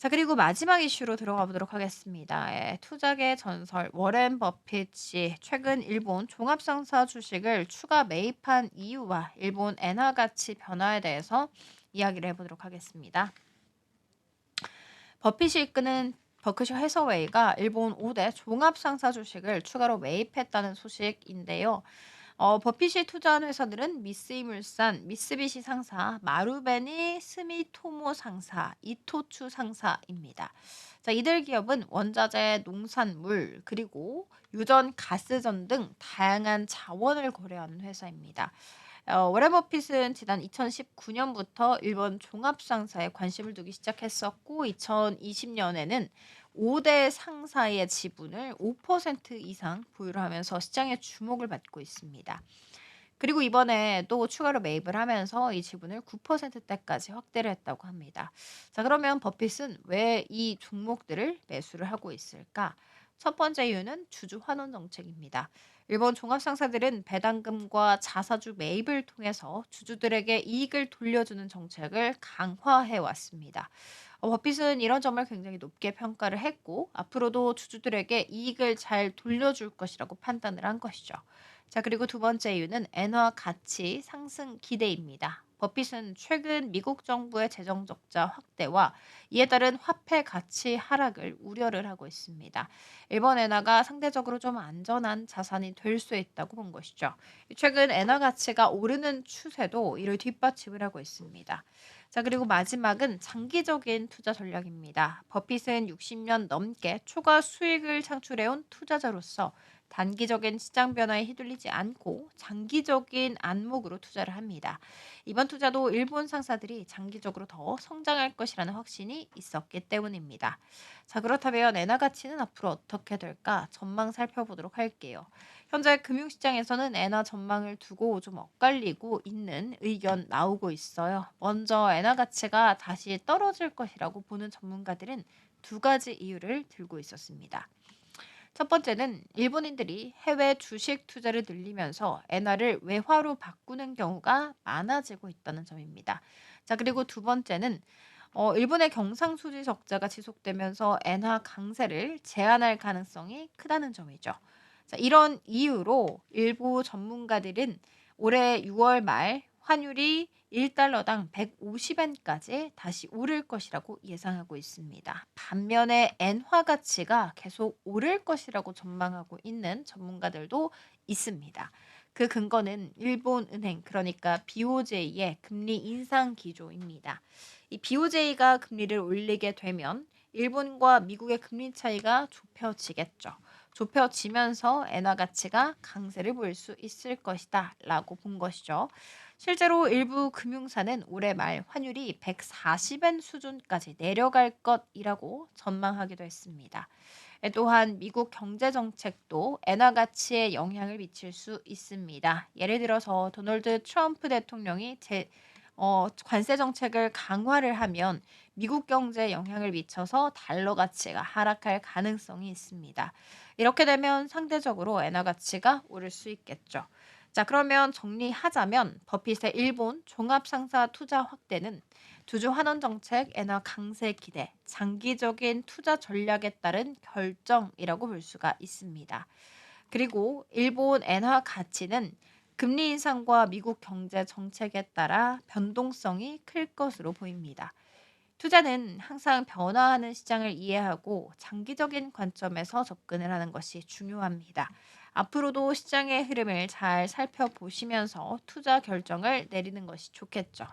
자, 그리고 마지막 이슈로 들어가 보도록 하겠습니다. 예, 투자계 전설 워렌 버핏이 최근 일본 종합상사 주식을 추가 매입한 이유와 일본 엔화 가치 변화에 대해서 이야기를 해보도록 하겠습니다. 버핏이 이끄는 버크셔 해서웨이가 일본 5대 종합상사 주식을 추가로 매입했다는 소식인데요. 버핏이 투자한 회사들은 미쓰이물산, 미쓰비시 상사, 마루베니, 스미토모 상사, 이토추 상사입니다. 자, 이들 기업은 원자재, 농산물, 그리고 유전, 가스전 등 다양한 자원을 거래하는 회사입니다. 워렌 버핏은 지난 2019년부터 일본 종합상사에 관심을 두기 시작했었고 2020년에는 5대 상사의 지분을 5% 이상 보유를 하면서 시장의 주목을 받고 있습니다. 그리고 이번에 또 추가로 매입을 하면서 이 지분을 9%대까지 확대를 했다고 합니다. 자, 그러면 버핏은 왜 이 종목들을 매수를 하고 있을까? 첫 번째 이유는 주주 환원 정책입니다. 일본 종합상사들은 배당금과 자사주 매입을 통해서 주주들에게 이익을 돌려주는 정책을 강화해 왔습니다. 버핏은 이런 점을 굉장히 높게 평가를 했고 앞으로도 주주들에게 이익을 잘 돌려줄 것이라고 판단을 한 것이죠. 자, 그리고 두 번째 이유는 엔화 가치 상승 기대입니다. 버핏은 최근 미국 정부의 재정 적자 확대와 이에 따른 화폐 가치 하락을 우려를 하고 있습니다. 일본 엔화가 상대적으로 좀 안전한 자산이 될 수 있다고 본 것이죠. 최근 엔화 가치가 오르는 추세도 이를 뒷받침을 하고 있습니다. 자, 그리고 마지막은 장기적인 투자 전략입니다. 버핏은 60년 넘게 초과 수익을 창출해온 투자자로서 단기적인 시장 변화에 휘둘리지 않고 장기적인 안목으로 투자를 합니다. 이번 투자도 일본 상사들이 장기적으로 더 성장할 것이라는 확신이 있었기 때문입니다. 자, 그렇다면 엔화 가치는 앞으로 어떻게 될까 전망 살펴보도록 할게요. 현재 금융시장에서는 엔화 전망을 두고 좀 엇갈리고 있는 의견 나오고 있어요. 먼저 엔화 가치가 다시 떨어질 것이라고 보는 전문가들은 두 가지 이유를 들고 있었습니다. 첫 번째는 일본인들이 해외 주식 투자를 늘리면서 엔화를 외화로 바꾸는 경우가 많아지고 있다는 점입니다. 자, 그리고 두 번째는 일본의 경상수지 적자가 지속되면서 엔화 강세를 제한할 가능성이 크다는 점이죠. 자, 이런 이유로 일부 전문가들은 올해 6월 말 환율이 1달러당 150엔까지 다시 오를 것이라고 예상하고 있습니다. 반면에 엔화 가치가 계속 오를 것이라고 전망하고 있는 전문가들도 있습니다. 그 근거는 일본은행, 그러니까 BOJ의 금리 인상 기조입니다. 이 BOJ가 금리를 올리게 되면 일본과 미국의 금리 차이가 좁혀지겠죠. 좁혀지면서 엔화 가치가 강세를 보일 수 있을 것이다 라고 본 것이죠. 실제로 일부 금융사는 올해 말 환율이 140엔 수준까지 내려갈 것이라고 전망하기도 했습니다. 또한 미국 경제 정책도 엔화 가치에 영향을 미칠 수 있습니다. 예를 들어서 도널드 트럼프 대통령이 관세 정책을 강화를 하면 미국 경제에 영향을 미쳐서 달러 가치가 하락할 가능성이 있습니다. 이렇게 되면 상대적으로 엔화 가치가 오를 수 있겠죠. 자, 그러면 정리하자면 버핏의 일본 종합상사 투자 확대는 주주 환원 정책, 엔화 강세 기대, 장기적인 투자 전략에 따른 결정이라고 볼 수가 있습니다. 그리고 일본 엔화 가치는 금리 인상과 미국 경제 정책에 따라 변동성이 클 것으로 보입니다. 투자는 항상 변화하는 시장을 이해하고 장기적인 관점에서 접근을 하는 것이 중요합니다. 앞으로도 시장의 흐름을 잘 살펴보시면서 투자 결정을 내리는 것이 좋겠죠.